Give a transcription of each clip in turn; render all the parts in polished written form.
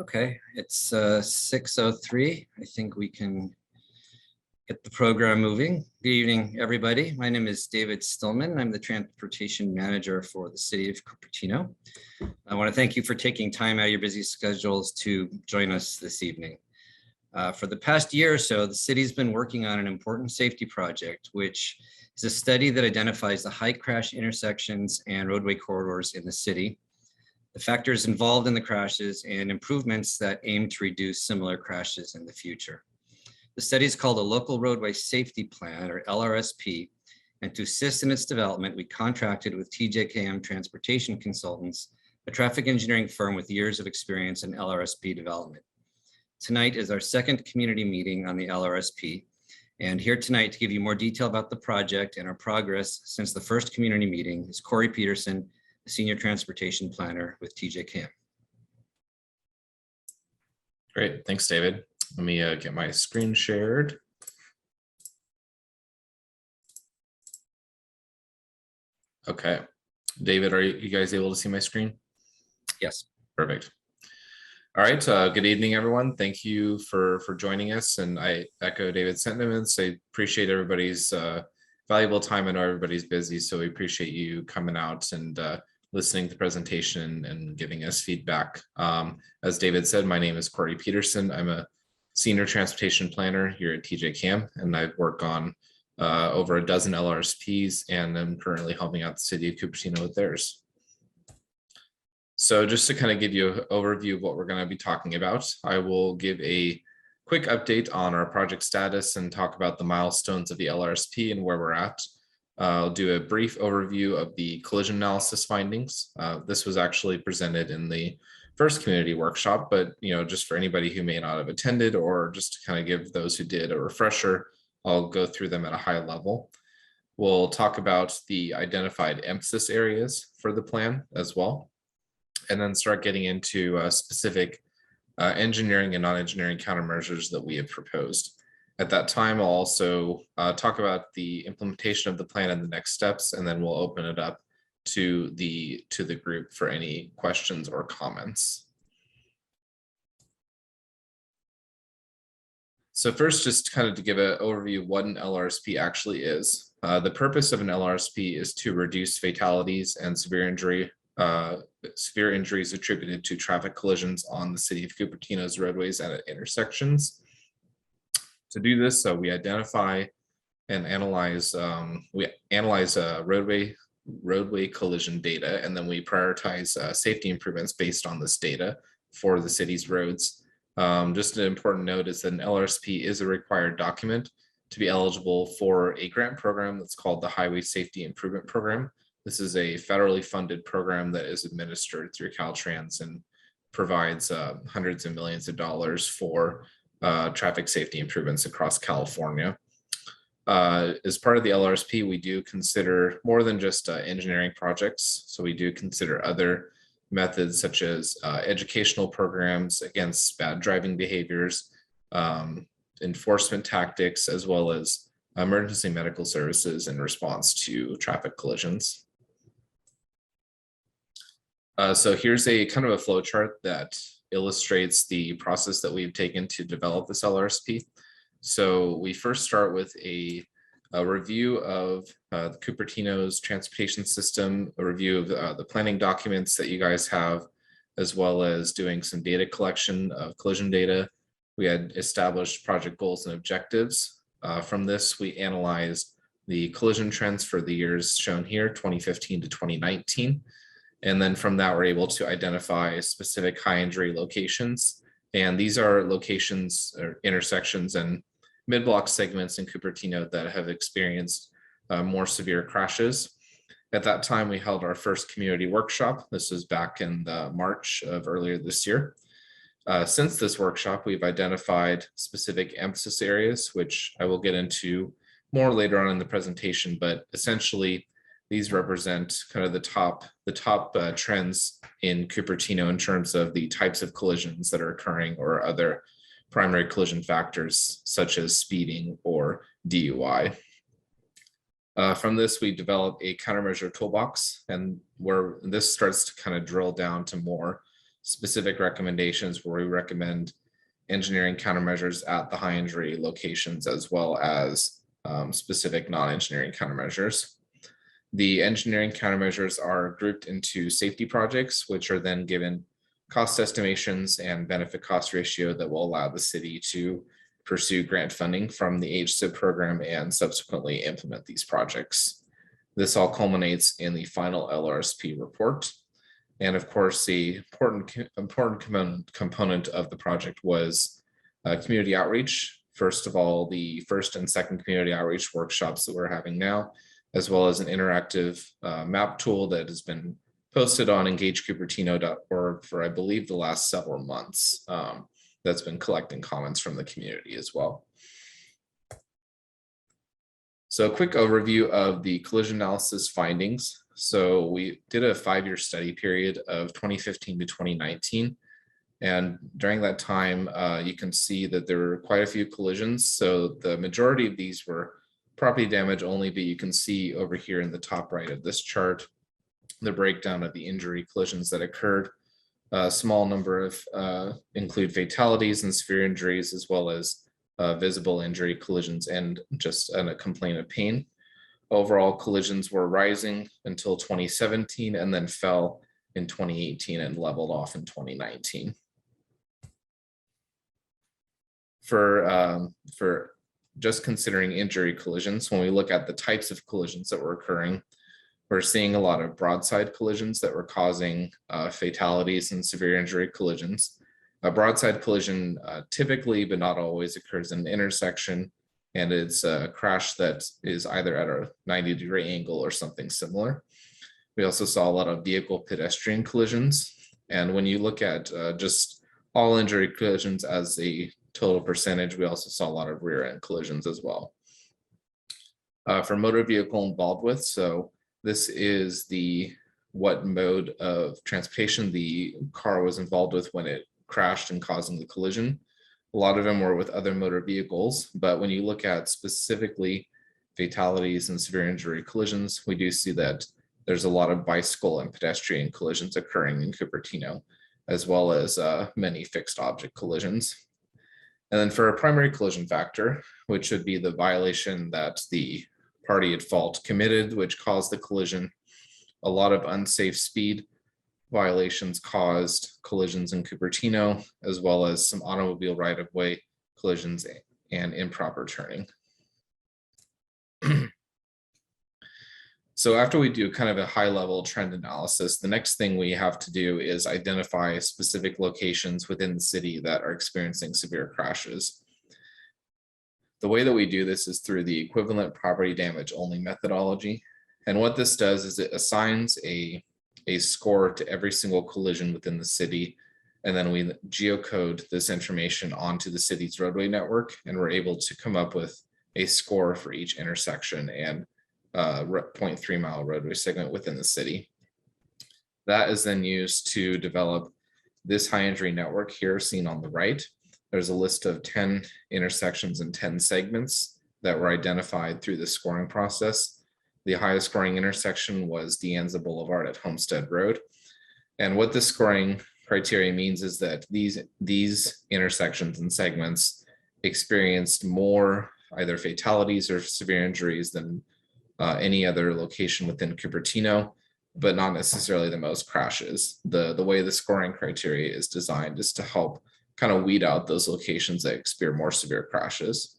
Okay, it's 6:03. I think we can get the program moving. Good evening, everybody. My name is David Stillman. I'm the Transportation Manager for the City of Cupertino. I want to thank you for taking time out of your busy schedules to join us this evening. For the past year or so, the city's been working on an important safety project, which is a study that identifies the high crash intersections and roadway corridors in the city, the factors involved in the crashes, and improvements that aim to reduce similar crashes in the future. The study is called a Local Roadway Safety Plan, or LRSP, and to assist in its development, we contracted with TJKM Transportation Consultants, a traffic engineering firm with years of experience in LRSP development. Tonight is our second community meeting on the LRSP, and here tonight to give you more detail about the project and our progress since the first community meeting is Corey Peterson, Senior Transportation Planner with TJKM. Great, thanks, David. Let me get my screen shared. Okay, David, are you guys able to see my screen? Yes. Perfect. All right, good evening, everyone. Thank you for joining us, and I echo David's sentiments. I appreciate everybody's valuable time. I know everybody's busy, so we appreciate you coming out and listening to the presentation and giving us feedback. As David said, my name is Corey Peterson. I'm a Senior Transportation Planner here at TJKM, and I work on over a dozen LRSPs, and I'm currently helping out the City of Cupertino with theirs. So just to kind of give you an overview of what we're going to be talking about, I will give a quick update on our project status and talk about the milestones of the LRSP and where we're at. I'll do a brief overview of the collision analysis findings. This was actually presented in the first community workshop, but just for anybody who may not have attended, or just to kind of give those who did a refresher, I'll go through them at a high level. We'll talk about the identified emphasis areas for the plan as well, and then start getting into specific engineering and non-engineering countermeasures that we have proposed. At that time, I'll also talk about the implementation of the plan and the next steps, and then we'll open it up to the group for any questions or comments. So first, just kind of to give an overview of what an LRSP actually is. The purpose of an LRSP is to reduce fatalities and severe injuries attributed to traffic collisions on the City of Cupertino's roadways and at intersections. To do this, we identify and analyze roadway collision data, and then we prioritize safety improvements based on this data for the city's roads. Just an important note is that an LRSP is a required document to be eligible for a grant program that's called the Highway Safety Improvement Program. This is a federally funded program that is administered through Caltrans and provides hundreds of millions of dollars for traffic safety improvements across California. As part of the LRSP, we do consider more than just engineering projects. So we do consider other methods such as educational programs against bad driving behaviors, enforcement tactics, as well as emergency medical services in response to traffic collisions. So here's a kind of a flow chart that illustrates the process that we've taken to develop this LRSP. So we first start with a review of Cupertino's transportation system, a review of the planning documents that you guys have, as well as doing some data collection of collision data. We had established project goals and objectives. From this, we analyzed the collision trends for the years shown here, 2015 to 2019. And then from that, we're able to identify specific high injury locations. And these are locations or intersections and mid-block segments in Cupertino that have experienced more severe crashes. At that time, we held our first community workshop. This was back in March of earlier this year. Since this workshop, we've identified specific emphasis areas, which I will get into more later on in the presentation, but essentially, these represent kind of the top trends in Cupertino in terms of the types of collisions that are occurring or other primary collision factors such as speeding or DUI. From this, we develop a countermeasure toolbox, and where this starts to kind of drill down to more specific recommendations where we recommend engineering countermeasures at the high injury locations, as well as specific non-engineering countermeasures. The engineering countermeasures are grouped into safety projects, which are then given cost estimations and benefit cost ratio that will allow the city to pursue grant funding from the HSIP program and subsequently implement these projects. This all culminates in the final LRSP report. And of course, the important component of the project was community outreach. First of all, the first and second community outreach workshops that we're having now, as well as an interactive map tool that has been posted on engagecupertino.org for, I believe, the last several months. That's been collecting comments from the community as well. So a quick overview of the collision analysis findings. So we did a 5-year study period of 2015 to 2019. And during that time, you can see that there were quite a few collisions. So the majority of these were property damage only, but you can see over here in the top right of this chart, the breakdown of the injury collisions that occurred. A small number of include fatalities and severe injuries, as well as visible injury collisions and just a complaint of pain. Overall collisions were rising until 2017 and then fell in 2018 and leveled off in 2019. For just considering injury collisions, when we look at the types of collisions that were occurring, we're seeing a lot of broadside collisions that were causing fatalities and severe injury collisions. A broadside collision typically, but not always, occurs in an intersection, and it's a crash that is either at a 90-degree angle or something similar. We also saw a lot of vehicle pedestrian collisions. And when you look at just all injury collisions as a total percentage, we also saw a lot of rear end collisions as well. For motor vehicle involved with, so this is what mode of transportation the car was involved with when it crashed and causing the collision. A lot of them were with other motor vehicles, but when you look at specifically fatalities and severe injury collisions, we do see that there's a lot of bicycle and pedestrian collisions occurring in Cupertino, as well as many fixed object collisions. And then for a primary collision factor, which would be the violation that the party at fault committed, which caused the collision, a lot of unsafe speed violations caused collisions in Cupertino, as well as some automobile right-of-way collisions and improper turning. So after we do kind of a high-level trend analysis, the next thing we have to do is identify specific locations within the city that are experiencing severe crashes. The way that we do this is through the equivalent property damage only methodology. And what this does is it assigns a score to every single collision within the city. And then we geocode this information onto the city's roadway network, and we're able to come up with a score for each intersection and 0.3 mile roadway segment within the city. That is then used to develop this high injury network here seen on the right. There's a list of 10 intersections and 10 segments that were identified through the scoring process. The highest scoring intersection was De Anza Boulevard at Homestead Road. And what this scoring criteria means is that these intersections and segments experienced more either fatalities or severe injuries than any other location within Cupertino, but not necessarily the most crashes. The way the scoring criteria is designed is to help kind of weed out those locations that experience more severe crashes.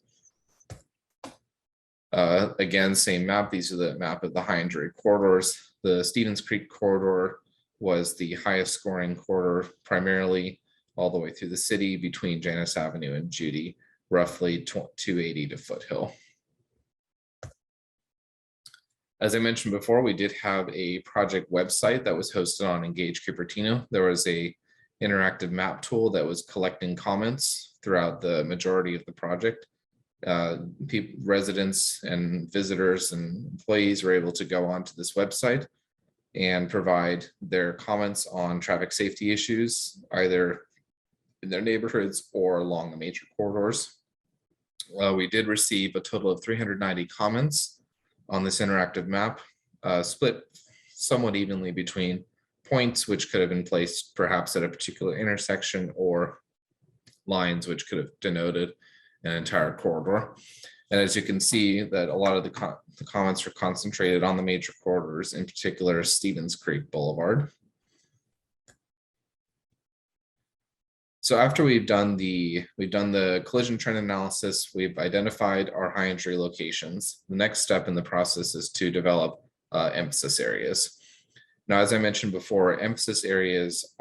Again, same map. These are the map of the high injury corridors. The Stevens Creek corridor was the highest scoring corridor, primarily all the way through the city between Janus Avenue and Judy, roughly 280 to Foothill. As I mentioned before, we did have a project website that was hosted on Engage Cupertino. There was a interactive map tool that was collecting comments throughout the majority of the project. Residents and visitors and employees were able to go onto this website and provide their comments on traffic safety issues, either in their neighborhoods or along the major corridors. We did receive a total of 390 comments on this interactive map, split somewhat evenly between points which could have been placed perhaps at a particular intersection, or lines which could have denoted an entire corridor. And as you can see, that a lot of the comments are concentrated on the major corridors, in particular Stevens Creek Boulevard. So after we've done the collision trend analysis, we've identified our high injury locations. The next step in the process is to develop emphasis areas. Now, as I mentioned before, emphasis areas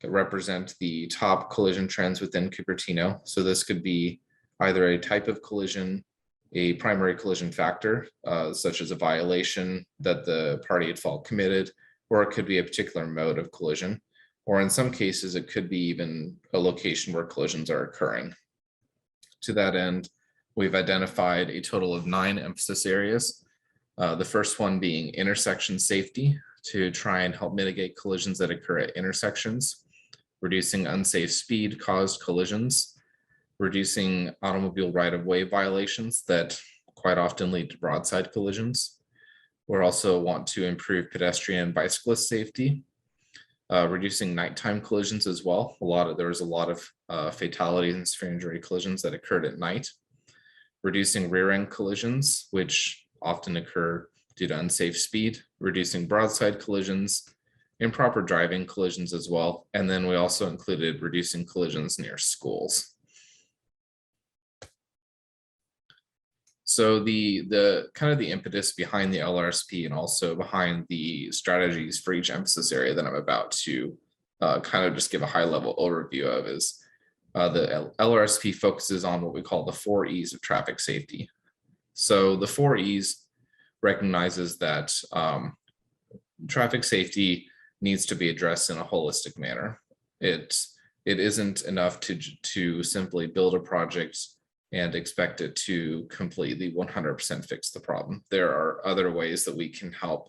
represent the top collision trends within Cupertino. So this could be either a type of collision, a primary collision factor, such as a violation that the party at fault committed, or it could be a particular mode of collision, or in some cases, it could be even a location where collisions are occurring. To that end, we've identified a total of 9 emphasis areas. The first one being intersection safety, to try and help mitigate collisions that occur at intersections, reducing unsafe speed caused collisions, reducing automobile right-of-way violations that quite often lead to broadside collisions. We also want to improve pedestrian and bicyclist safety, reducing nighttime collisions as well. There was a lot of fatalities and severe injury collisions that occurred at night, reducing rear end collisions, which often occur due to unsafe speed, reducing broadside collisions, improper driving collisions as well. And then we also included reducing collisions near schools. So the kind of the impetus behind the LRSP and also behind the strategies for each emphasis area that I'm about to kind of just give a high level overview of is the LRSP focuses on what we call the 4 E's of traffic safety. So the 4 E's recognizes that traffic safety needs to be addressed in a holistic manner. It isn't enough to simply build a project and expect it to completely 100% fix the problem. There are other ways that we can help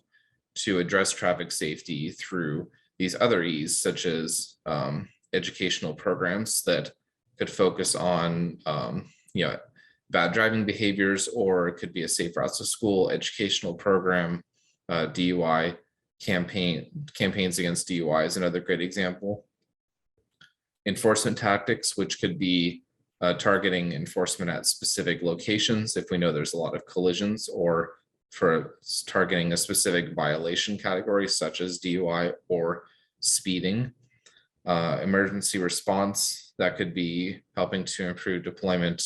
to address traffic safety through these other E's, such as educational programs that could focus on bad driving behaviors, or it could be a safe routes to school educational program. DUI campaigns against DUI is another great example. Enforcement tactics, which could be targeting enforcement at specific locations if we know there's a lot of collisions, or for targeting a specific violation category such as DUI or speeding. Emergency response, that could be helping to improve deployment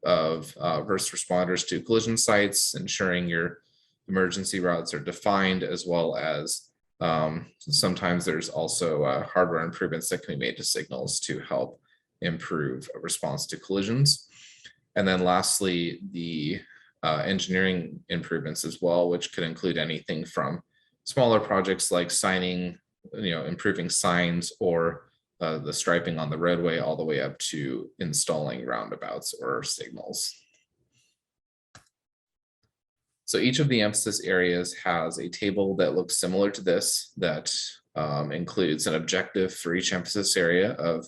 of first responders to collision sites, ensuring your emergency routes are defined, as well as sometimes there's also hardware improvements that can be made to signals to help improve a response to collisions. And then lastly, the engineering improvements as well, which could include anything from smaller projects like signing, improving signs, or the striping on the roadway, all the way up to installing roundabouts or signals. So each of the emphasis areas has a table that looks similar to this, that includes an objective for each emphasis area of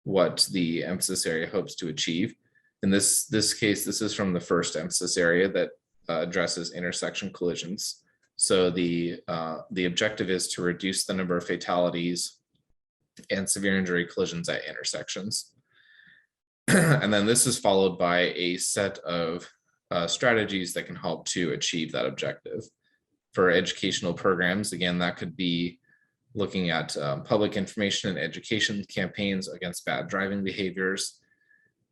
what the emphasis area hopes to achieve. In this case, this is from the first emphasis area that addresses intersection collisions. So the objective is to reduce the number of fatalities and severe injury collisions at intersections. And then this is followed by a set of strategies that can help to achieve that objective. For educational programs, again, that could be looking at public information and education campaigns against bad driving behaviors.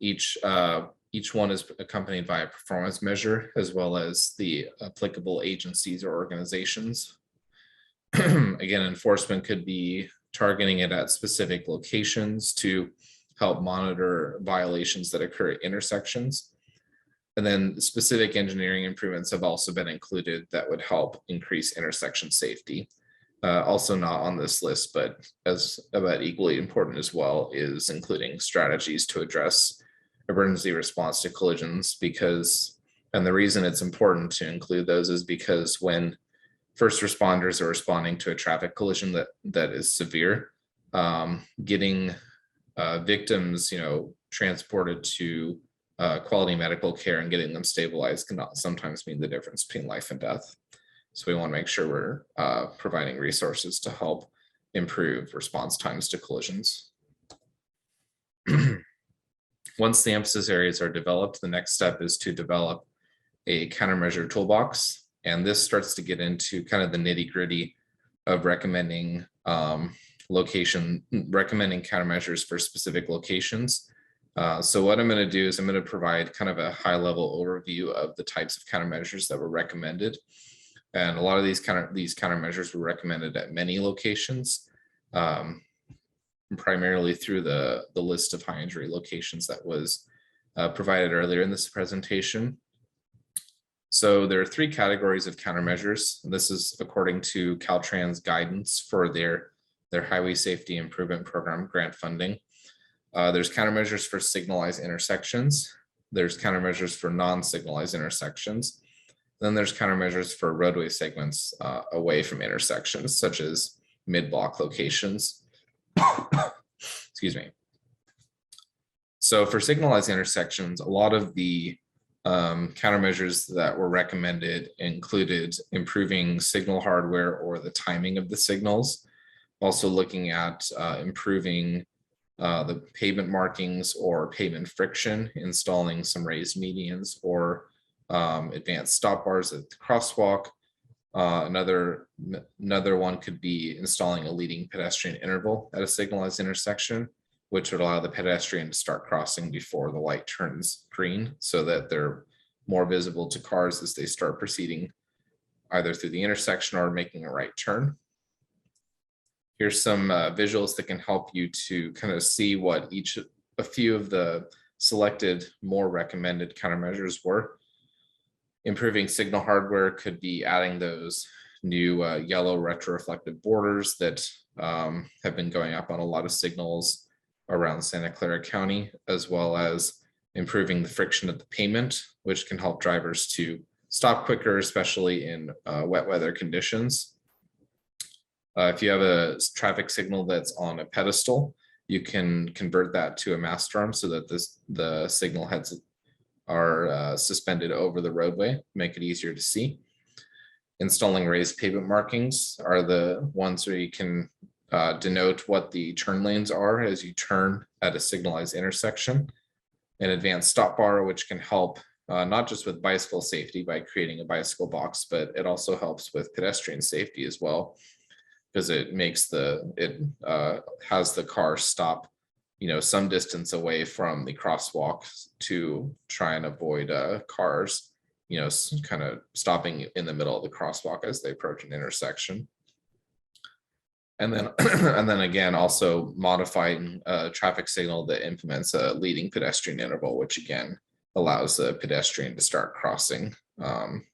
Each one is accompanied by a performance measure, as well as the applicable agencies or organizations. Again, enforcement could be targeting it at specific locations to help monitor violations that occur at intersections. And then specific engineering improvements have also been included that would help increase intersection safety. Also not on this list, but as about equally important as well, is including strategies to address emergency response to collisions, and the reason it's important to include those is because when first responders are responding to a traffic collision that is severe, getting victims, transported to quality medical care and getting them stabilized can sometimes mean the difference between life and death. So we want to make sure we're providing resources to help improve response times to collisions. Once the emphasis areas are developed, the next step is to develop a countermeasure toolbox. And this starts to get into kind of the nitty-gritty of recommending countermeasures for specific locations. So what I'm going to do is I'm going to provide kind of a high-level overview of the types of countermeasures that were recommended. And a lot of these countermeasures were recommended at many locations, primarily through the list of high injury locations that was provided earlier in this presentation. So there are 3 categories of countermeasures. This is according to Caltrans guidance for their Highway Safety Improvement Program grant funding. There's countermeasures for signalized intersections. There's countermeasures for non-signalized intersections. Then there's countermeasures for roadway segments away from intersections, such as mid-block locations. Excuse me. So for signalized intersections, a lot of the countermeasures that were recommended included improving signal hardware or the timing of the signals, also looking at improving the pavement markings or pavement friction, installing some raised medians or advanced stop bars at the crosswalk. Another one could be installing a leading pedestrian interval at a signalized intersection, which would allow the pedestrian to start crossing before the light turns green so that they're more visible to cars as they start proceeding either through the intersection or making a right turn. Here's some visuals that can help you to kind of see what a few of the selected more recommended countermeasures were. Improving signal hardware could be adding those new yellow retroreflective borders that have been going up on a lot of signals around Santa Clara County, as well as improving the friction of the pavement, which can help drivers to stop quicker, especially in wet weather conditions. If you have a traffic signal that's on a pedestal, you can convert that to a mast arm so that the signal heads are suspended over the roadway, make it easier to see. Installing raised pavement markings are the ones where you can denote what the turn lanes are as you turn at a signalized intersection. An advanced stop bar, which can help not just with bicycle safety by creating a bicycle box, but it also helps with pedestrian safety as well, because it has the car stop some distance away from the crosswalk to try and avoid cars kind of stopping in the middle of the crosswalk as they approach an intersection. And then again, also modifying a traffic signal that implements a leading pedestrian interval, which again allows the pedestrian to start crossing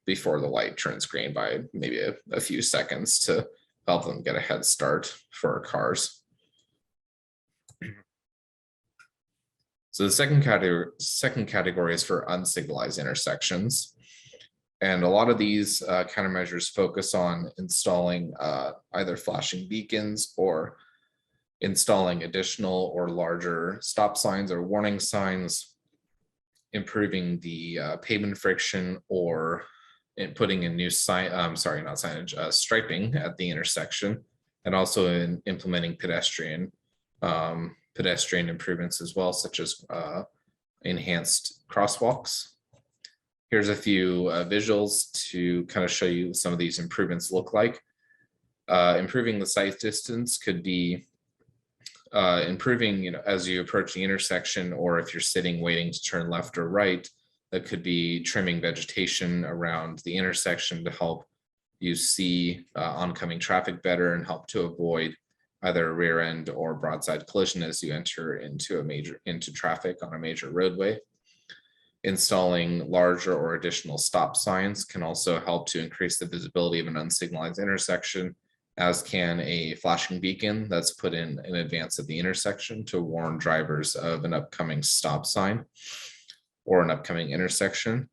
before the light turns green by maybe a few seconds to help them get a head start for cars. So the second category is for unsignalized intersections. And a lot of these countermeasures focus on installing either flashing beacons or installing additional or larger stop signs or warning signs, improving the pavement friction, or putting in new striping at the intersection, and also in implementing pedestrian improvements as well, such as enhanced crosswalks. Here's a few visuals to kind of show you some of these improvements look like. Improving the sight distance could be improving, as you approach the intersection, or if you're sitting waiting to turn left or right, that could be trimming vegetation around the intersection to help you see oncoming traffic better and help to avoid either a rear end or broadside collision as you enter into traffic on a major roadway. Installing larger or additional stop signs can also help to increase the visibility of an unsignalized intersection, as can a flashing beacon that's put in advance of the intersection to warn drivers of an upcoming stop sign or an upcoming intersection.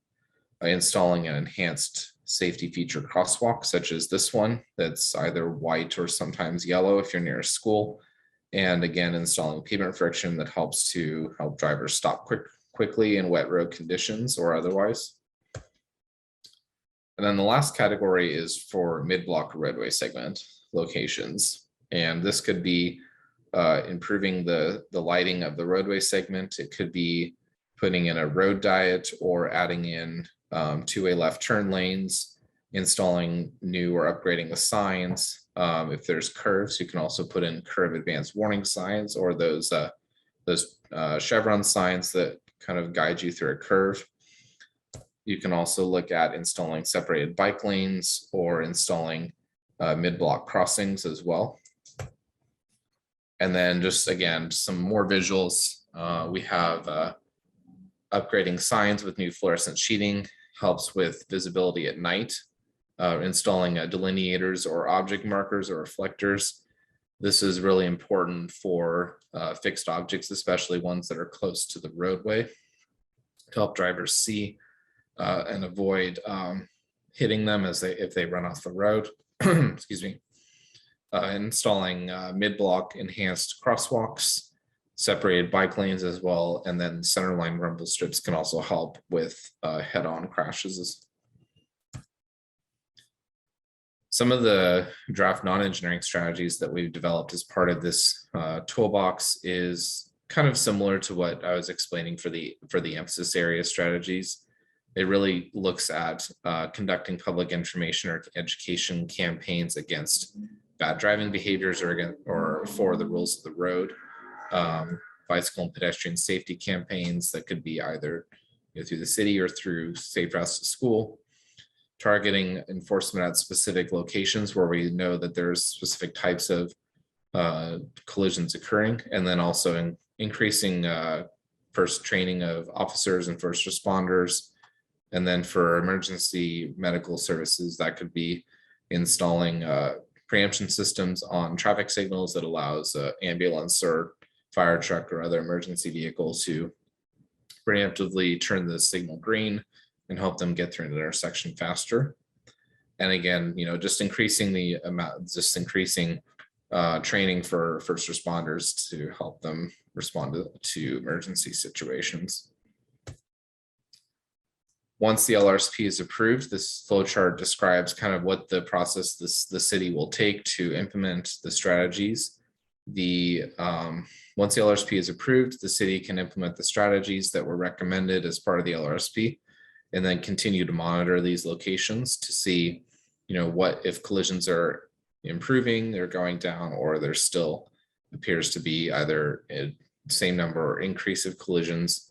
Installing an enhanced safety feature crosswalk, such as this one, that's either white or sometimes yellow if you're near a school. And again, installing pavement friction that helps drivers stop quickly in wet road conditions or otherwise. And then the last category is for mid-block roadway segment locations. And this could be improving the lighting of the roadway segment. It could be putting in a road diet or adding in two-way left turn lanes, installing new or upgrading the signs. If there's curves, you can also put in curve advanced warning signs, or those chevron signs that kind of guide you through a curve. You can also look at installing separated bike lanes or installing mid-block crossings as well. And then just again, some more visuals. We have upgrading signs with new fluorescent sheeting, helps with visibility at night. Installing delineators or object markers or reflectors. This is really important for fixed objects, especially ones that are close to the roadway, to help drivers see and avoid hitting them if they run off the road. Excuse me. Installing mid-block enhanced crosswalks, separated bike lanes as well, and then centerline rumble strips can also help with head-on crashes. Some of the draft non-engineering strategies that we've developed as part of this toolbox is kind of similar to what I was explaining for the emphasis area strategies. It really looks at conducting public information or education campaigns against bad driving behaviors or for the rules of the road, bicycle and pedestrian safety campaigns that could be either through the city or through Safe Routes to School. Targeting enforcement at specific locations where we know that there's specific types of collisions occurring, and then also increasing first training of officers and first responders. And then for emergency medical services, that could be installing preemption systems on traffic signals that allows ambulance or fire truck or other emergency vehicle to preemptively turn the signal green and help them get through an intersection faster. And again, just increasing the amount, training for first responders to help them respond to emergency situations. Once the LRSP is approved, this flowchart describes kind of what the process the city will take to implement the strategies. Once the LRSP is approved, the city can implement the strategies that were recommended as part of the LRSP, and then continue to monitor these locations to see, what if collisions are improving, they're going down, or there still appears to be either a same number or increase of collisions.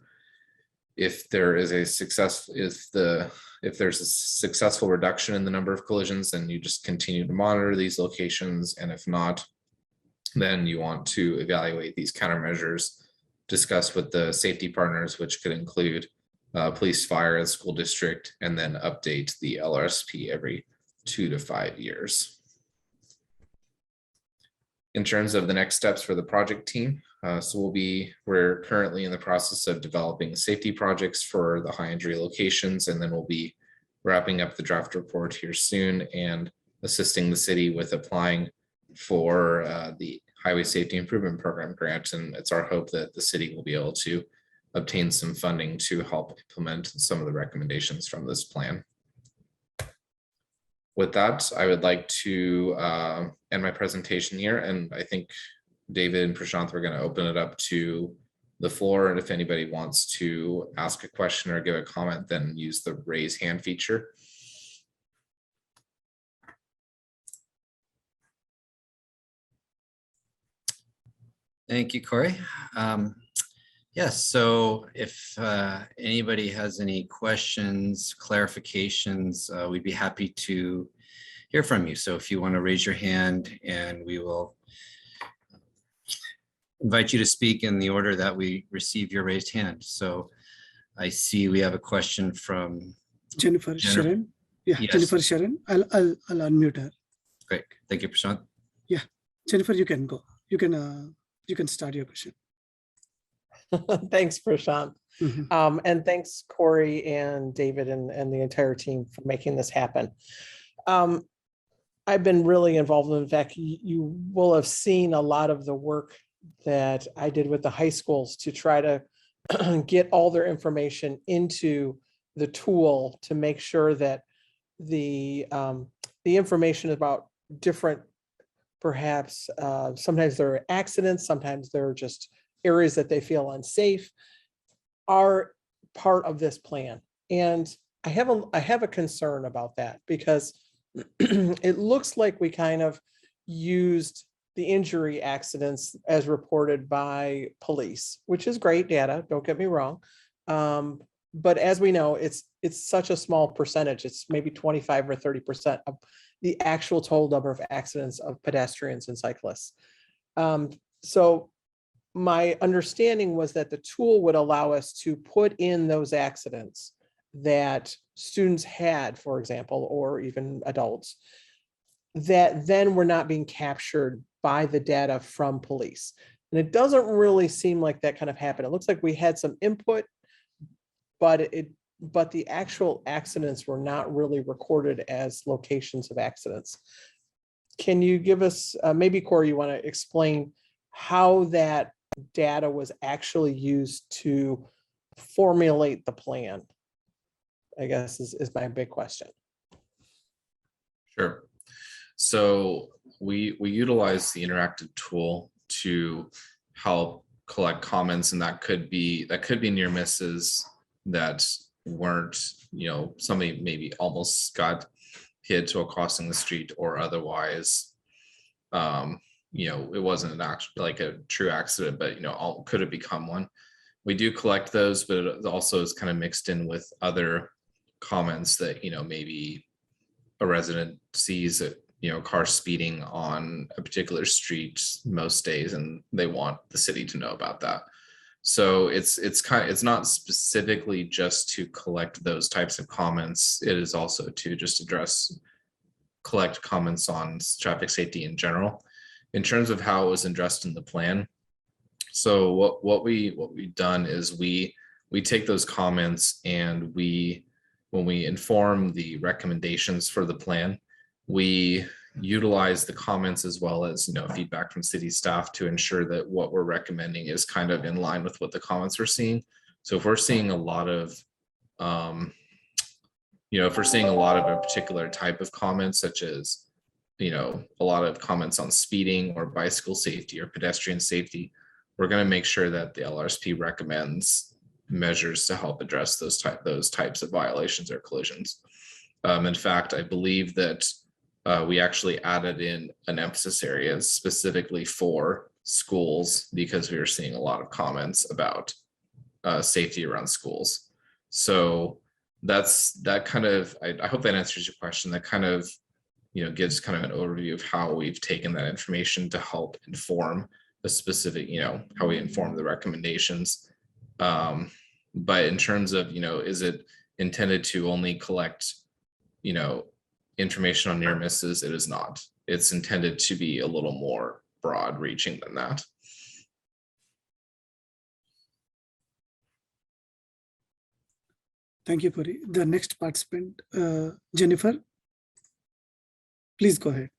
If there is if there's a successful reduction in the number of collisions, then you just continue to monitor these locations. And if not, then you want to evaluate these countermeasures, discuss with the safety partners, which could include police, fire, and school district, and then update the LRSP every 2 to 5 years. In terms of the next steps for the project team, we're currently in the process of developing safety projects for the high injury locations, and then we'll be wrapping up the draft report here soon and assisting the city with applying for the Highway Safety Improvement Program grant. And it's our hope that the city will be able to obtain some funding to help implement some of the recommendations from this plan. With that, I would like to end my presentation here, and I think David and Prashant, we're going to open it up to the floor, and if anybody wants to ask a question or give a comment, then use the raise hand feature. Thank you, Corey. Yes, so if anybody has any questions, clarifications, we'd be happy to hear from you. So if you want to raise your hand, and we will invite you to speak in the order that we receive your raised hand. So I see we have a question from Jennifer Sharon. Yeah, yes. Jennifer Sharon. I'll unmute her. Great, thank you, Prashant. Yeah, Jennifer, you can go. You can start your question. Thanks, Prashant. Mm-hmm. And thanks, Corey and David and the entire team for making this happen. I've been really involved. In fact, you will have seen a lot of the work that I did with the high schools to try to get all their information into the tool to make sure that the information about different, perhaps sometimes there are accidents, sometimes there are just areas that they feel unsafe, are part of this plan. And I have a concern about that, because it looks like we kind of used the injury accidents as reported by police, which is great data, don't get me wrong. But as we know, it's such a small percentage. It's maybe 25 or 30% of the actual total number of accidents of pedestrians and cyclists. So my understanding was that the tool would allow us to put in those accidents that students had, for example, or even adults, that then were not being captured by the data from police. And it doesn't really seem like that kind of happened. It looks like we had some input, but the actual accidents were not really recorded as locations of accidents. Can you give us, maybe Corey, you want to explain how that data was actually used to formulate the plan? I guess is my big question. Sure. So we utilize the interactive tool to help collect comments, and that could be near misses that weren't, somebody maybe almost got hit while crossing the street, or otherwise, it wasn't an actual, like a true accident, but could have become one. We do collect those, but it also is kind of mixed in with other comments that maybe a resident sees a car speeding on a particular street most days, and they want the city to know about that. So it's not specifically just to collect those types of comments. It is also to just collect comments on traffic safety in general. In terms of how it was addressed in the plan, so what we've done is we take those comments, and when we inform the recommendations for the plan, we utilize the comments as well as feedback from city staff to ensure that what we're recommending is kind of in line with what the comments we're seeing. So if we're seeing a lot of if we're seeing a lot of a particular type of comments, such as a lot of comments on speeding or bicycle safety or pedestrian safety, we're going to make sure that the LRSP recommends measures to help address those types of violations or collisions. In fact, I believe that we actually added in an emphasis area specifically for schools, because we were seeing a lot of comments about safety around schools. So that kind of, I hope that answers your question. That kind of gives kind of an overview of how we've taken that information to help inform a specific, how we inform the recommendations. But in terms of, is it intended to only collect, information on near misses? It is not. It's intended to be a little more broad reaching than that. Thank you, Corey. The next participant, Jennifer, please go ahead.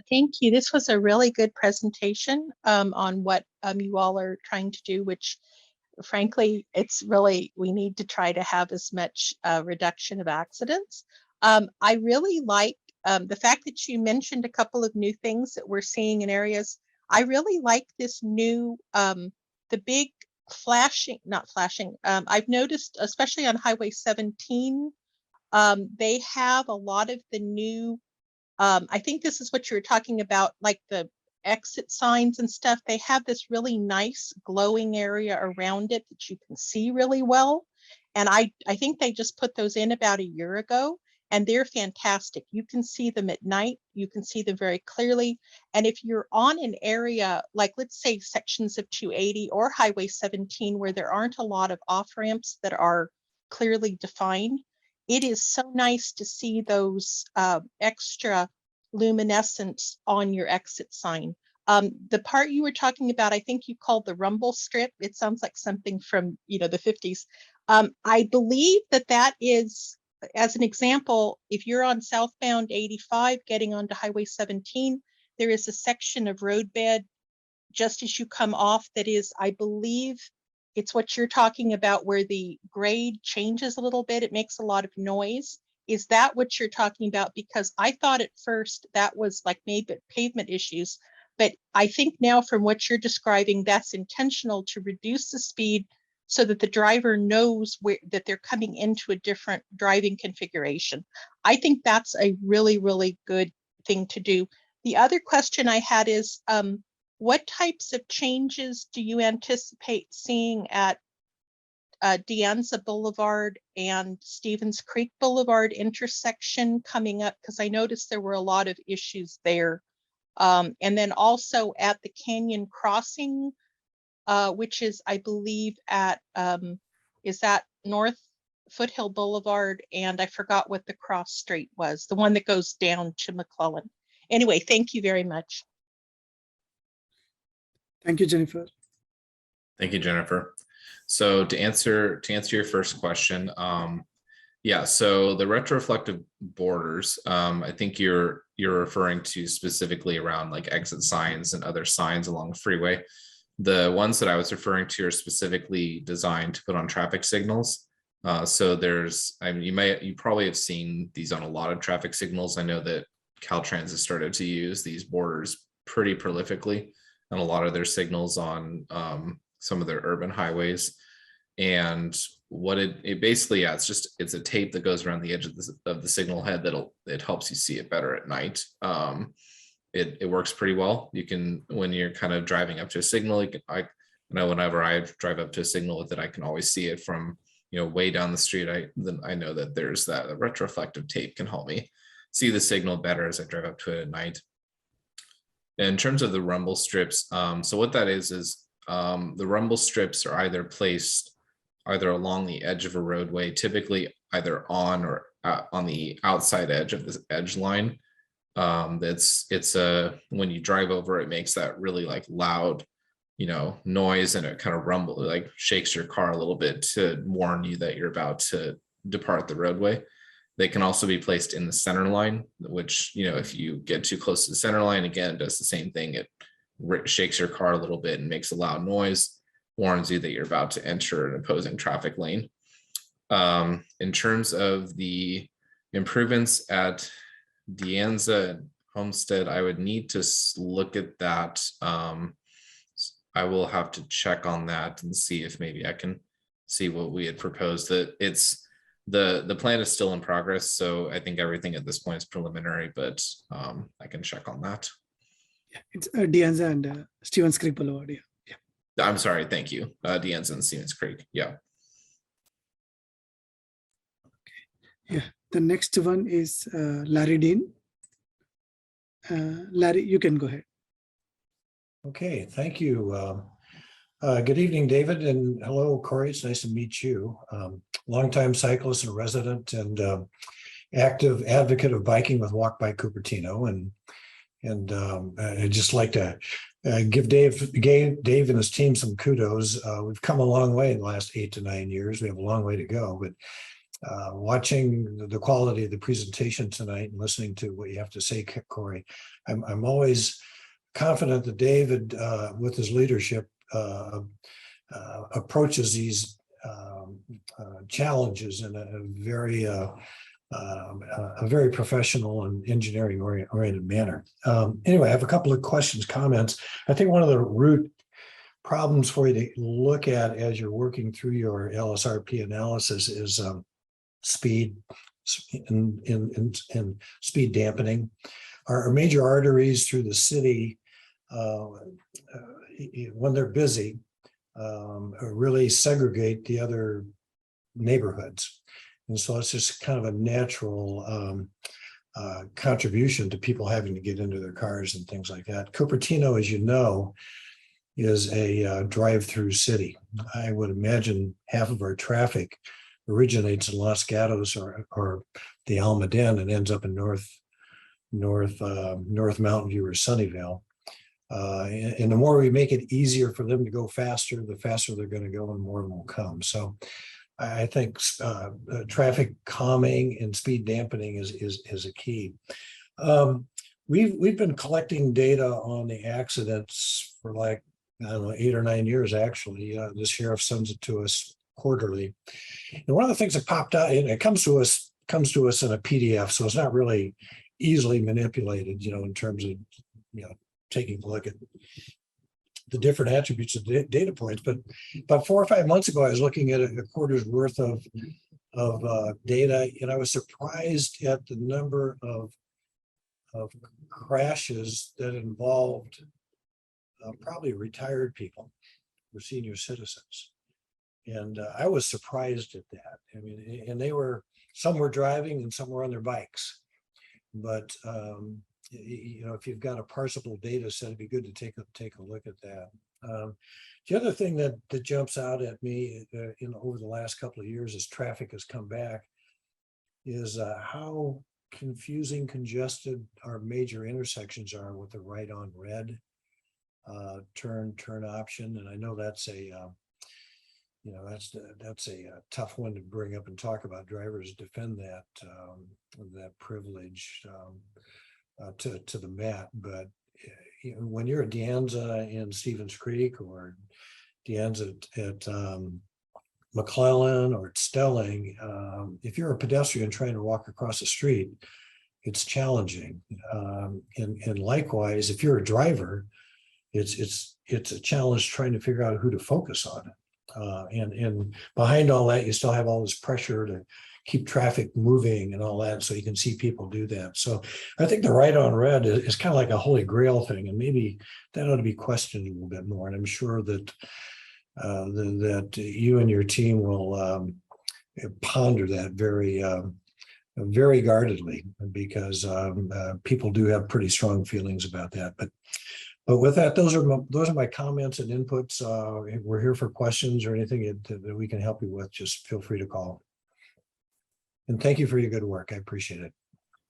Thank you. This was a really good presentation on what you all are trying to do, which frankly, it's really, we need to try to have as much reduction of accidents. I really like the fact that you mentioned a couple of new things that we're seeing in areas. I really like this new, the big flashing, not flashing. I've noticed, especially on Highway 17, they have a lot of the new, I think this is what you were talking about, like the exit signs and stuff. They have this really nice glowing area around it that you can see really well. And I think they just put those in about a year ago, and they're fantastic. You can see them at night. You can see them very clearly. And if you're on an area, like let's say sections of 280 or Highway 17, where there aren't a lot of off ramps that are clearly defined, it is so nice to see those extra luminescence on your exit sign. The part you were talking about, I think you called the rumble strip. It sounds like something from the 50s. I believe that is, as an example, if you're on southbound 85 getting onto Highway 17, there is a section of roadbed just as you come off that is, I believe, it's what you're talking about, where the grade changes a little bit. It makes a lot of noise. Is that what you're talking about? Because I thought at first that was like maybe pavement issues, but I think now from what you're describing, that's intentional to reduce the speed so that the driver knows that they're coming into a different driving configuration. I think that's a really, really good thing to do. The other question I had is, what types of changes do you anticipate seeing at De Anza Boulevard and Stevens Creek Boulevard intersection coming up? Because I noticed there were a lot of issues there. And then also at the Canyon Crossing, which is, I believe, at, is that North Foothill Boulevard? And I forgot what the cross street was, the one that goes down to McClellan. Anyway, thank you very much. Thank you, Jennifer. Thank you, Jennifer. So to answer your first question, yeah, so the retroreflective borders, I think you're referring to specifically around like exit signs and other signs along the freeway. The ones that I was referring to are specifically designed to put on traffic signals. So there's, I mean, you probably have seen these on a lot of traffic signals. I know that Caltrans has started to use these borders pretty prolifically on a lot of their signals on some of their urban highways. And what it basically, yeah, it's a tape that goes around the edge of the signal head it helps you see it better at night. It works pretty well. You can, when you're kind of driving up to a signal, I know whenever I drive up to a signal with it, I can always see it from, you know, way down the street. I know that there's that retroreflective tape can help me see the signal better as I drive up to it at night. In terms of the rumble strips, so what that is the rumble strips are either placed either along the edge of a roadway, typically either on or on the outside edge of this edge line. It's when you drive over, it makes that really like loud, you know, noise, and it kind of rumble, like shakes your car a little bit to warn you that you're about to depart the roadway. They can also be placed in the center line, which, you know, if you get too close to the center line, again, it does the same thing. It shakes your car a little bit and makes a loud noise, warns you that you're about to enter an opposing traffic lane. In terms of the improvements at De Anza and Homestead, I would need to look at that. I will have to check on that and see if maybe I can see what we had proposed. That it's the plan is still in progress, so I think everything at this point is preliminary, but I can check on that. Yeah, it's De Anza and Stevens Creek Boulevard. Yeah. I'm sorry, thank you. De Anza and Stevens Creek. Yeah. Yeah. The next one is Larry Dean. Larry, you can go ahead. Okay, thank you. Good evening, David, and hello, Corey. It's nice to meet you. Longtime cyclist and resident, and active advocate of biking with Walk by Cupertino, and I'd just like to give Dave and his team some kudos. We've come a long way in the last 8 to 9 years. We have a long way to go, but watching the quality of the presentation tonight and listening to what you have to say, Corey, I'm always confident that David, with his leadership, approaches these challenges in a very professional and engineering oriented manner. Anyway, I have a couple of questions, comments. I think one of the root problems for you to look at as you're working through your LSRP analysis is speed and speed dampening. Our major arteries through the city, when they're busy, really segregate the other neighborhoods. And so it's just kind of a natural contribution to people having to get into their cars and things like that. Cupertino, as you know, is a drive-through city. I would imagine half of our traffic originates in Los Gatos or the Almaden and ends up in North Mountain View or Sunnyvale. And the more we make it easier for them to go faster, the faster they're going to go and more of them will come. So I think traffic calming and speed dampening is a key. We've been collecting data on the accidents for like, I don't know, 8 or 9 years, actually. The sheriff sends it to us quarterly. And one of the things that popped out, and it comes to us comes to us in a PDF, so it's not really easily manipulated, in terms of, taking a look at the different attributes of data points. But about 4 or 5 months ago, I was looking at a quarter's worth of data, and I was surprised at the number of crashes that involved probably retired people or senior citizens. And I was surprised at that. I mean, and some were driving and some were on their bikes. But if you've got a parsable data set, it'd be good to take a look at that. The other thing that jumps out at me over the last couple of years as traffic has come back is how confusing, congested our major intersections are with the right on red turn option. And I know that's that's a tough one to bring up and talk about. Drivers defend that privilege to the mat, but when you're at De Anza in Stevens Creek or De Anza at McClellan or at Stelling, if you're a pedestrian trying to walk across the street, it's challenging. And likewise, if you're a driver, it's a challenge trying to figure out who to focus on. And behind all that, you still have all this pressure to keep traffic moving and all that, so you can see people do that. So I think the right on red is kind of like a holy grail thing, and maybe that ought to be questioned a little bit more. And I'm sure that that you and your team will ponder that very guardedly, because people do have pretty strong feelings about that. But with that, those are my comments and inputs. If we're here for questions or anything that we can help you with, just feel free to call. And thank you for your good work. I appreciate it.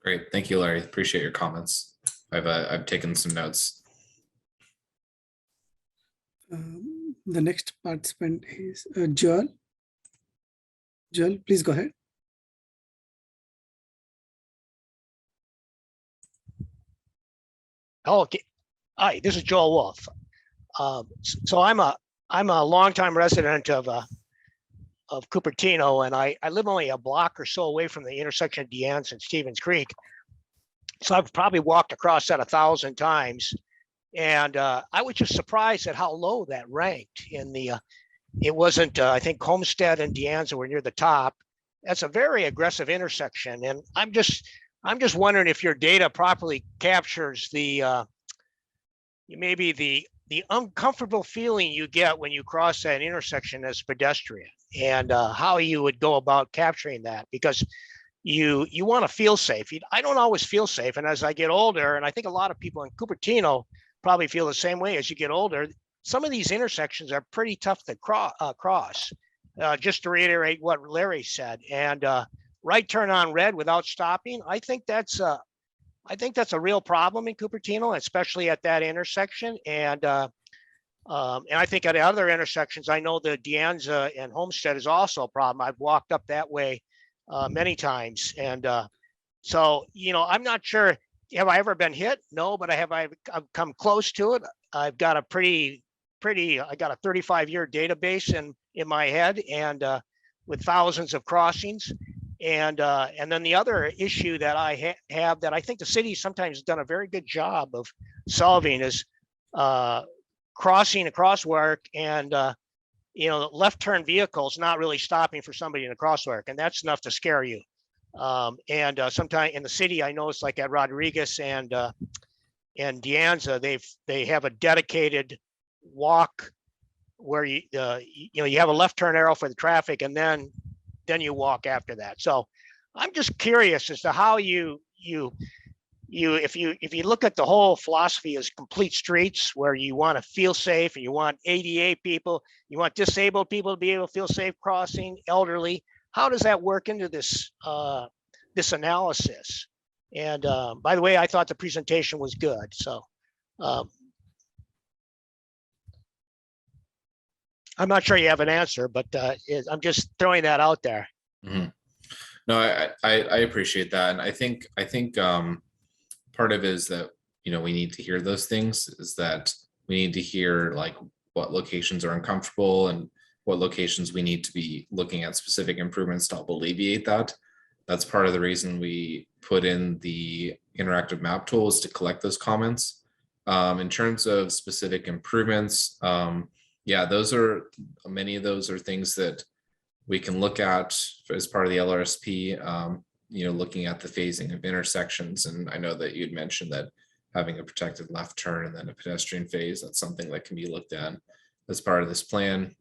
Great. Thank you, Larry. Appreciate your comments. I've taken some notes. The next participant is Joel. Joel, please go ahead. Okay. Hi, this is Joel Wolf. So I'm a longtime resident of Cupertino, and I live only a block or so away from the intersection of De Anza and Stevens Creek. So I've probably walked across that 1,000 times, and I was just surprised at how low that ranked. It wasn't. I think Homestead and De Anza were near the top. That's a very aggressive intersection, and I'm just wondering if your data properly captures maybe the uncomfortable feeling you get when you cross that intersection as a pedestrian, and how you would go about capturing that, because you want to feel safe. I don't always feel safe, and as I get older, and I think a lot of people in Cupertino probably feel the same way as you get older, some of these intersections are pretty tough to cross. Just to reiterate what Larry said, and right turn on red without stopping, I think that's a real problem in Cupertino, especially at that intersection. And I think at other intersections, I know the De Anza and Homestead is also a problem. I've walked up that way many times. And so, I'm not sure, have I ever been hit? No, but I've come close to it. I've got a I got a 35-year database in my head, and with thousands of crossings. And then the other issue that I have that I think the city sometimes has done a very good job of solving is crossing a crosswalk and left turn vehicles not really stopping for somebody in a crosswalk, and that's enough to scare you. And sometimes in the city, I know it's like at Rodriguez and De Anza, they have a dedicated walk where you have a left turn arrow for the traffic, and then you walk after that. So I'm just curious as to how if you look at the whole philosophy as complete streets, where you want to feel safe and you want ADA people, you want disabled people to be able to feel safe crossing, elderly, how does that work into this analysis? And by the way, I thought the presentation was good. So I'm not sure you have an answer, but I'm just throwing that out there. Mm-hmm. No, I appreciate that, and I think part of it is that we need to hear those things. Is that we need to hear like what locations are uncomfortable and what locations we need to be looking at specific improvements to help alleviate that. That's part of the reason we put in the interactive map tool is to collect those comments. In terms of specific improvements, yeah, many of those are things that we can look at as part of the LRSP, looking at the phasing of intersections. And I know that you'd mentioned that having a protected left turn and then a pedestrian phase, that's something that can be looked at as part of this plan.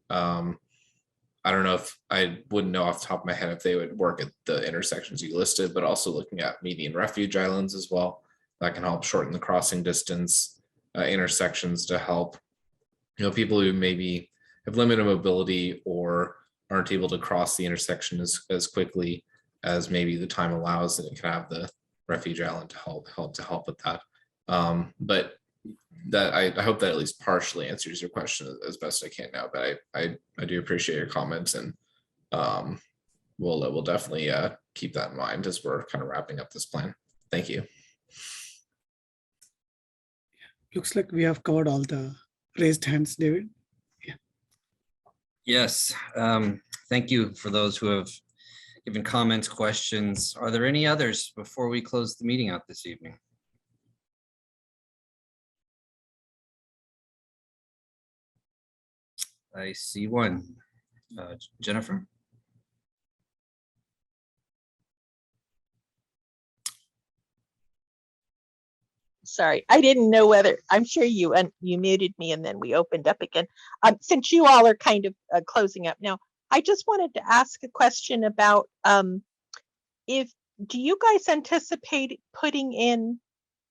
I don't know if I wouldn't know off the top of my head if they would work at the intersections you listed, but also looking at median refuge islands as well. That can help shorten the crossing distance, intersections to help, people who maybe have limited mobility or aren't able to cross the intersection as quickly as maybe the time allows, and it can have the refuge island to help with that. But that I hope that at least partially answers your question as best I can now. But I do appreciate your comments, and we'll definitely keep that in mind as we're kind of wrapping up this plan. Thank you. Looks like we have covered all the raised hands, David. Yes, thank you for those who have given comments, questions. Are there any others before we close the meeting out this evening? I see one. Jennifer? Sorry, I didn't know whether, I'm sure you muted me and then we opened up again. Since you all are kind of closing up now, I just wanted to ask a question about do you guys anticipate putting in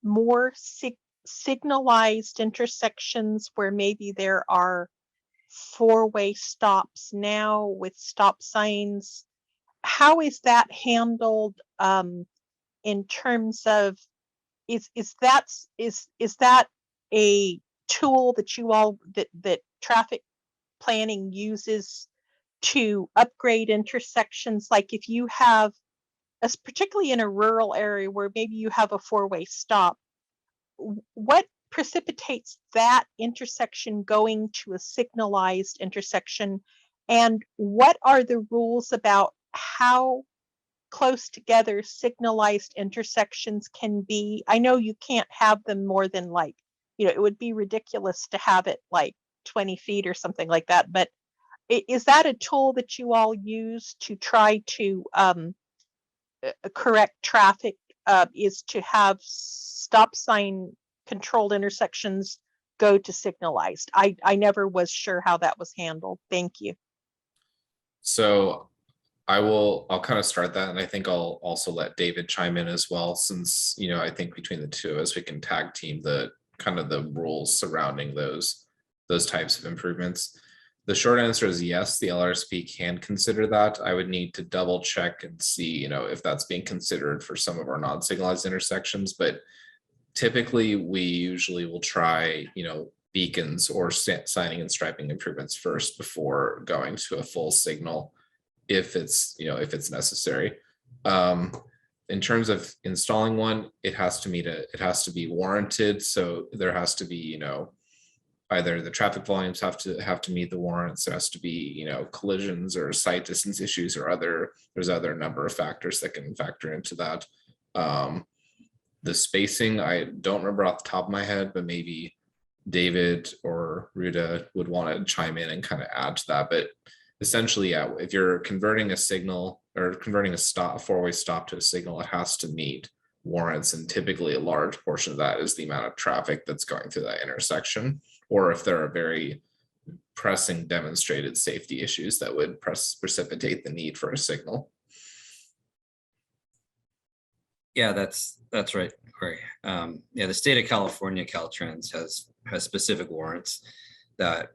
more signalized intersections where maybe there are four-way stops now with stop signs? How is that handled in terms of, is that a tool that you all that traffic planning uses to upgrade intersections? Like if you have, particularly in a rural area where maybe you have a four-way stop, what precipitates that intersection going to a signalized intersection? And what are the rules about how close together signalized intersections can be? I know you can't have them more than it would be ridiculous to have it like 20 feet or something like that. But is that a tool that you all use to try to correct traffic, is to have stop sign controlled intersections go to signalized? I never was sure how that was handled. Thank you. So I'll kind of start that, and I think I'll also let David chime in as well, since I think between the two of us we can tag team the kind of the rules surrounding those types of improvements. The short answer is yes, the LRSP can consider that. I would need to double check and see if that's being considered for some of our non-signalized intersections, but typically we usually will try beacons or signing and striping improvements first before going to a full signal, if it's necessary. In terms of installing one, it has to be warranted. So there has to be either the traffic volumes have to meet the warrants. There has to be collisions or sight distance issues, or there's other number of factors that can factor into that. The spacing, I don't remember off the top of my head, but maybe David or Ruta would want to chime in and kind of add to that. But essentially, yeah, if you're converting a signal or converting a four-way stop to a signal, it has to meet warrants, and typically a large portion of that is the amount of traffic that's going through that intersection, or if there are very pressing demonstrated safety issues that would precipitate the need for a signal. Yeah, that's right, Corey. Yeah, the state of California, Caltrans has specific warrants that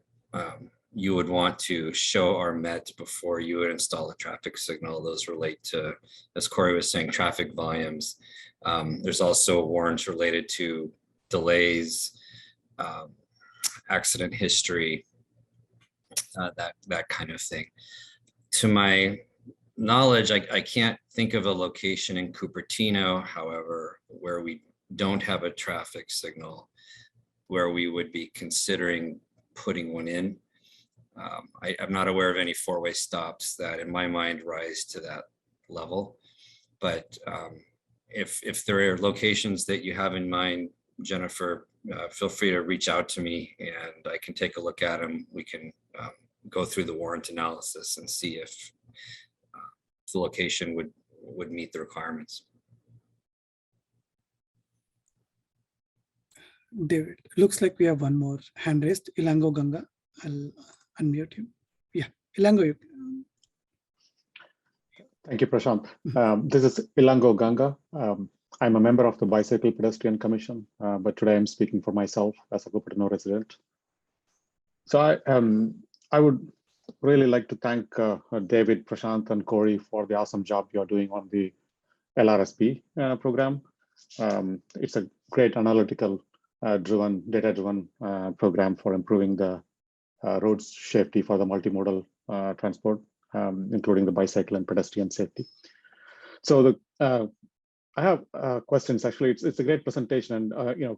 you would want to show are met before you would install a traffic signal. Those relate to, as Corey was saying, traffic volumes. There's also warrants related to delays, accident history, that kind of thing. To my knowledge, I can't think of a location in Cupertino, however, where we don't have a traffic signal where we would be considering putting one in. I'm not aware of any four-way stops that in my mind rise to that level. But if there are locations that you have in mind, Jennifer, feel free to reach out to me and I can take a look at them. We can go through the warrant analysis and see if the location would meet the requirements. David, looks like we have one more hand raised. Ilango Ganga. I'll unmute him. Yeah, Ilango. Thank you, Prashant. This is Ilango Ganga. I'm a member of the Bicycle Pedestrian Commission, but today I'm speaking for myself as a Cupertino resident. So I would really like to thank David, Prashant, and Corey for the awesome job you're doing on the LRSP program. It's a great analytical data-driven program for improving the road safety for the multimodal transport, including the bicycle and pedestrian safety. So I have questions. Actually, it's a great presentation, and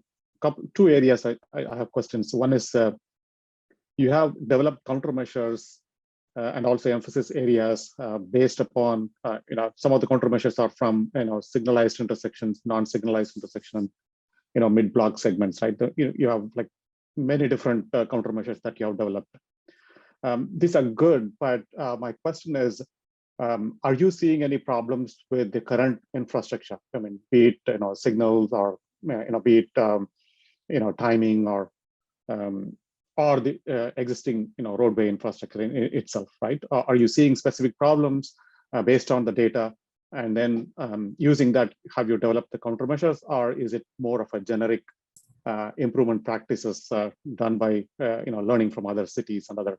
two areas I have questions. One is you have developed countermeasures and also emphasis areas based upon some of the countermeasures are from signalized intersections, non-signalized intersection, mid-block segments, right? You have like many different countermeasures that you have developed. These are good, but my question is, are you seeing any problems with the current infrastructure? I mean, be it signals or be it timing or the existing roadway infrastructure in itself, right? Are you seeing specific problems based on the data, and then using that, have you developed the countermeasures, or is it more of a generic improvement practices done by learning from other cities and other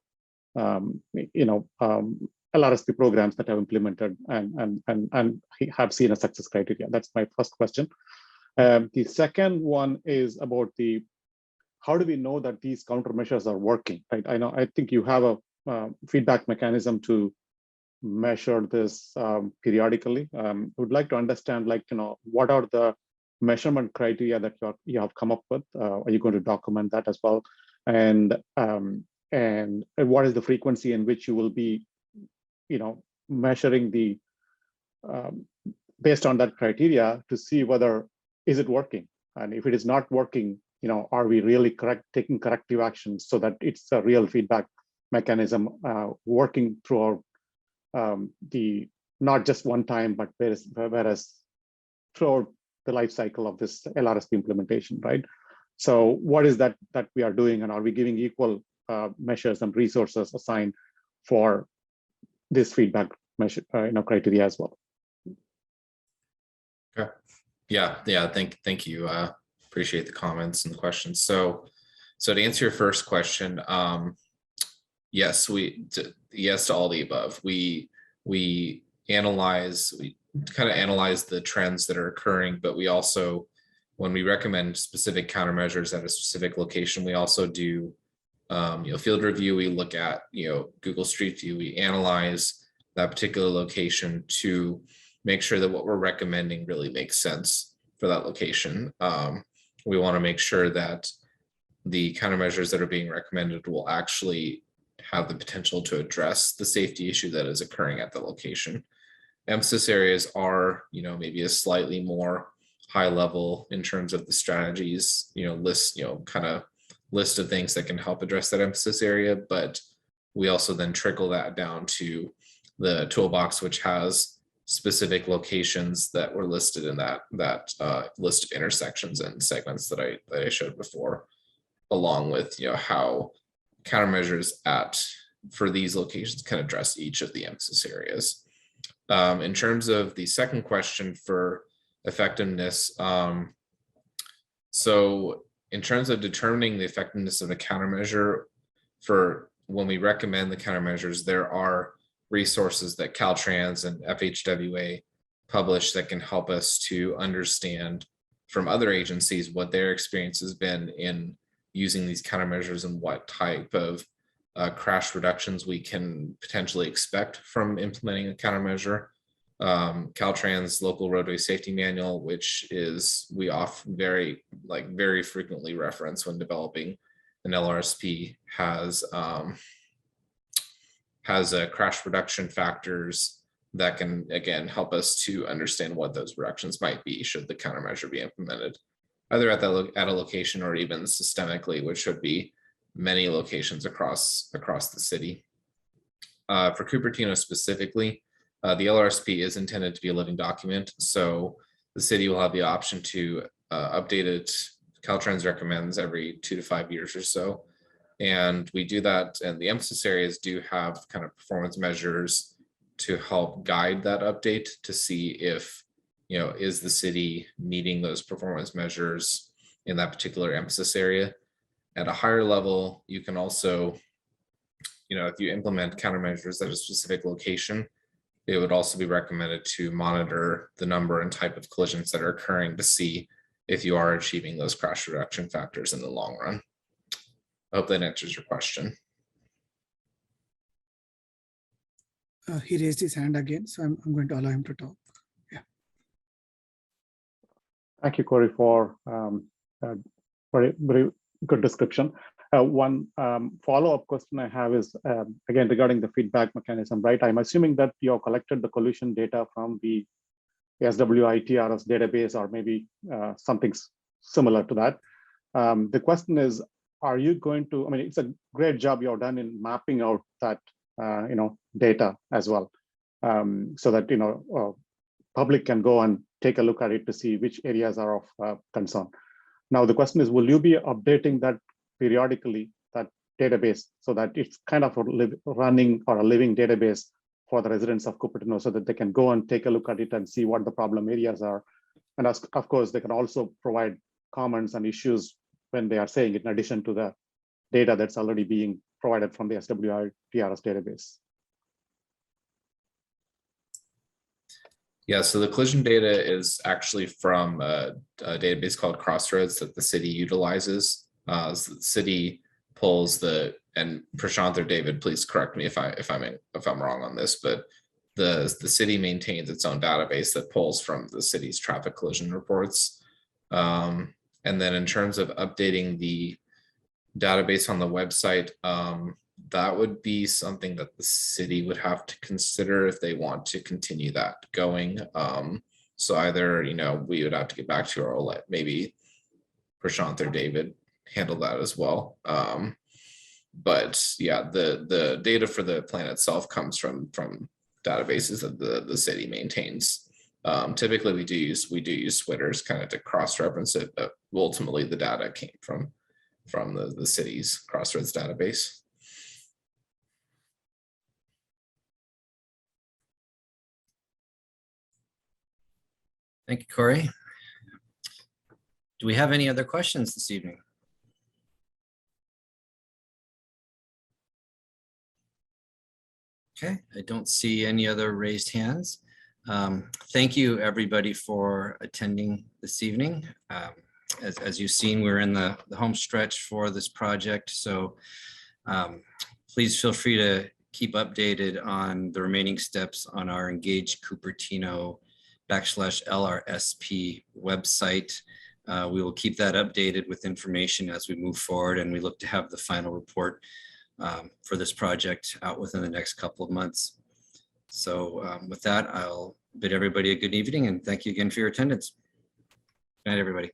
LRSP programs that have implemented and have seen a success criteria? That's my first question. The second one is about how do we know that these countermeasures are working? Right? I think you have a feedback mechanism to measure this periodically. Would like to understand, what are the measurement criteria that you have come up with? Are you going to document that as well? And what is the frequency in which you will be, measuring the based on that criteria to see whether is it working, and if it is not working, are we really taking corrective actions so that it's a real feedback mechanism working throughout not just one time, but whereas throughout the life cycle of this LRSP implementation, right? So what is that we are doing, and are we giving equal measures and resources assigned for this feedback measure criteria as well? Okay. Yeah. Thank you. Appreciate the comments and the questions. So to answer your first question, yes, yes to all the above. We kind of analyze the trends that are occurring, but we also, when we recommend specific countermeasures at a specific location, we also do field review. We look at Google Street View. We analyze that particular location to make sure that what we're recommending really makes sense for that location. We want to make sure that the countermeasures that are being recommended will actually have the potential to address the safety issue that is occurring at the location. Emphasis areas are, maybe a slightly more high level in terms of the strategies, list of things that can help address that emphasis area. But we also then trickle that down to the toolbox, which has specific locations that were listed in that list of intersections and segments that I showed before, along with how countermeasures for these locations can address each of the emphasis areas. In terms of the second question for effectiveness, so in terms of determining the effectiveness of a countermeasure, for when we recommend the countermeasures, there are resources that Caltrans and FHWA publish that can help us to understand from other agencies what their experience has been in using these countermeasures and what type of crash reductions we can potentially expect from implementing a countermeasure. Caltrans local roadway safety manual, which is we often very frequently reference when developing an LRSP, has crash reduction factors that can, again, help us to understand what those reductions might be should the countermeasure be implemented, either at a location or even systemically, which should be many locations across the city. For Cupertino specifically, the LRSP is intended to be a living document, so the city will have the option to update it. Caltrans recommends every 2 to 5 years or so. And we do that, and the emphasis areas do have kind of performance measures to help guide that update to see if, is the city meeting those performance measures in that particular emphasis area. At a higher level, you can also, if you implement countermeasures at a specific location, it would also be recommended to monitor the number and type of collisions that are occurring to see if you are achieving those crash reduction factors in the long run. I hope that answers your question. He raised his hand again, so I'm going to allow him to talk. Yeah. Thank you, Corey, for very, very good description. One follow-up question I have is, again, regarding the feedback mechanism, right? I'm assuming that you have collected the collision data from the SWI-TRS database, or maybe something similar to that. The question is, are you going to, it's a great job you've done in mapping out that, data as well, so that, public can go and take a look at it to see which areas are of concern. Now, the question is, will you be updating that periodically, that database, so that it's kind of running or a living database for the residents of Cupertino, so that they can go and take a look at it and see what the problem areas are. And of course, they can also provide comments and issues when they are saying it, in addition to the data that's already being provided from the SWI-TRS database. Yeah, so the collision data is actually from a database called Crossroads that the city utilizes. So the city pulls and Prashant or David, please correct me if I'm wrong on this, but the city maintains its own database that pulls from the city's traffic collision reports. And then in terms of updating the database on the website, that would be something that the city would have to consider if they want to continue that going. So either, we would have to get back to or let maybe Prashant or David handle that as well. But yeah, the data for the plan itself comes from databases that the city maintains. Typically we do use Switters kind of to cross-reference it, but ultimately the data came from the city's Crossroads database. Thank you, Corey. Do we have any other questions this evening? Okay, I don't see any other raised hands. Thank you, everybody, for attending this evening. As you've seen, we're in the home stretch for this project, so please feel free to keep updated on the remaining steps on our Engage Cupertino /LRSP website. We will keep that updated with information as we move forward, and we look to have the final report for this project out within the next couple of months. So with that, I'll bid everybody a good evening, and thank you again for your attendance. Good night, everybody.